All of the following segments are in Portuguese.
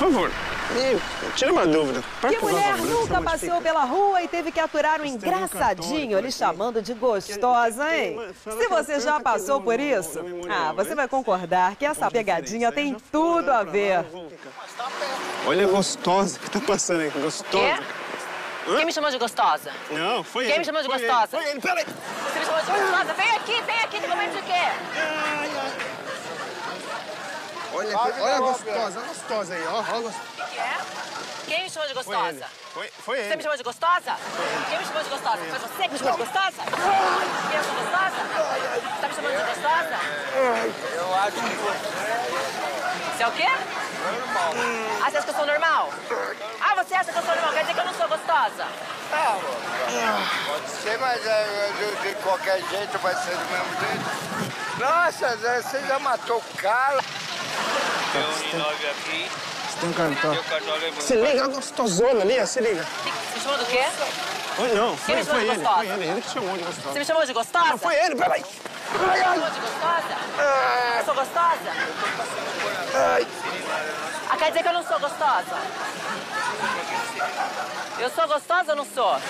favor. Tira uma dúvida. Que mulher nunca passeou pela rua e teve que aturar um engraçadinho lhe chamando de gostosa, hein? Se você já passou por isso, você vai concordar que essa pegadinha tem tudo a ver. Olha a gostosa que tá passando aí, gostosa. Quem me chamou de gostosa? Não, foi ele. Quem me chamou de gostosa? Foi ele, peraí. Você me chamou de gostosa? Vem aqui, tem momento de quê? Olha a gostosa aí, ó. O que é? Quem me chamou de gostosa? Foi ele. Você me chamou de gostosa? Quem me chamou de gostosa? Foi você que me chamou de gostosa? Quem eu sou gostosa? Você tá me chamando de gostosa? Eu acho que você... Você é o quê? Normal. Você acha que eu sou normal? Você acha que eu sou normal? Quer dizer que eu não sou gostosa? Pode ser, mas de qualquer jeito vai ser do mesmo jeito. Nossa, Zé, você já matou o cara. Tem 9 aqui. Você tem um cartão. Meu cartão é Se liga, a gostosona ali, ó, se liga. Me chamou do quê? Não, Quem me chamou de gostosa? Ele que chamou de gostosa. Você me chamou de gostosa? Não, foi ele, peraí. Você me chamou de gostosa? Eu sou gostosa? Quer dizer que eu não sou gostosa? Eu sou gostosa ou não sou?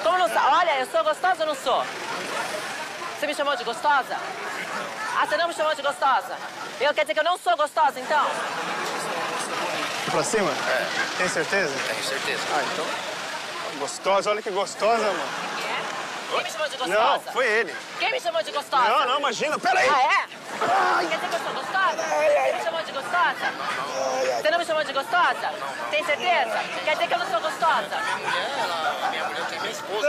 Como não sou? Olha, eu sou gostosa ou não sou? Você me chamou de gostosa? Você não me chamou de gostosa? Quer dizer que eu não sou gostosa, então? Pra cima? Tem certeza? Tenho certeza. Então. Gostosa, olha que gostosa, mano. Quem me chamou de gostosa? Não, foi ele. Quem me chamou de gostosa? Não, imagina, peraí. Quer dizer que eu sou gostosa? Você me chamou de gostosa? Você não me chamou de gostosa? Tem certeza? Quer dizer que eu não sou gostosa? Minha mulher tem minha esposa.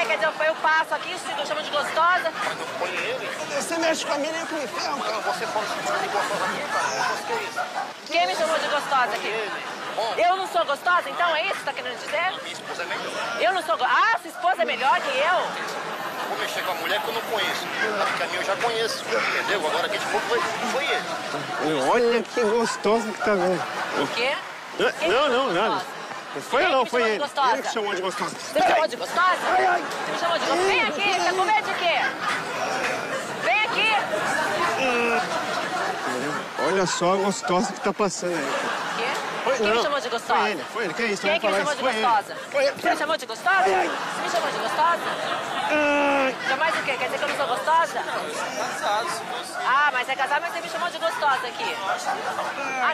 Quer dizer, eu passo aqui, eu chamo de gostosa. Mas não foi ele. Você mexe com a mina e com o inferno. Não, você pode chamar de gostosa aqui, cara. Não gostei isso. Quem me chamou de gostosa aqui? Eu não sou gostosa, então é isso que você tá querendo dizer? Minha esposa é melhor. Eu não sou gostosa? Sua esposa é melhor que eu? Não vou mexer com a mulher que eu não conheço. Porque a minha eu já conheço, entendeu? Agora quem te falou foi ele. Olha que gostosa que tá vendo. O quê? Não, nada. Não foi eu não, foi ele. Gostosa? Ele que chamou de gostosa. Você me chamou de gostosa? Você me chamou de gostosa? Vem aqui, tá com medo de quê? Vem aqui! Olha só a gostosa que tá passando aí. O quê? Quem me chamou de gostosa? Foi ele. Que é isso? Quem é que me chamou de gostosa? Você me chamou de gostosa? Você me chamou de gostosa? Jamais o quê? Quer dizer que eu não sou gostosa? Casado, se você... Mas é casado, mas você me chamou de gostosa aqui.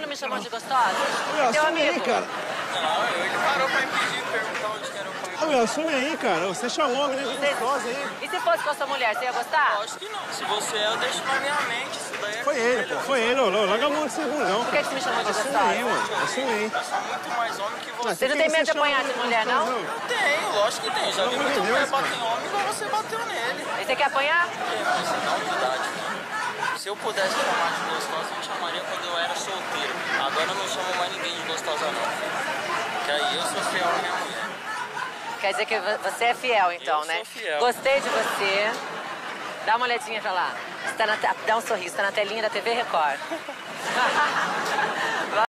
Não me chamou de gostosa? Teu Assume aí, amigo? cara. Não, ele parou pra impedir de perguntar onde que era o pai. Assume aí, cara. Você chamou a menina de gostosa aí. E se fosse com a sua mulher, você ia gostar? Acho que não. Se você é, eu deixo na minha mente. Isso daí é Foi ele, pô. Foi ele. Larga a mão de segundão. Por que você me chamou de Assume gostosa? aí, mano. Assume aí. Eu sou muito mais homem que você. Você não tem medo de apanhar de mulher, não? Eu tenho, lógico que tem. Já vi muita mulher bater em homem igual você bateu nele. E você quer apanhar? Mas você dá humildade, né? Se eu pudesse chamar de gostosa, eu chamaria quando eu era solteiro. Agora eu não chamo mais ninguém de gostosa, não. Porque aí eu sou fiel à minha mulher. Quer dizer que você é fiel, então, Eu né? sou fiel. Gostei de você. Dá uma olhadinha pra lá. Dá um sorriso, tá na telinha da TV Record.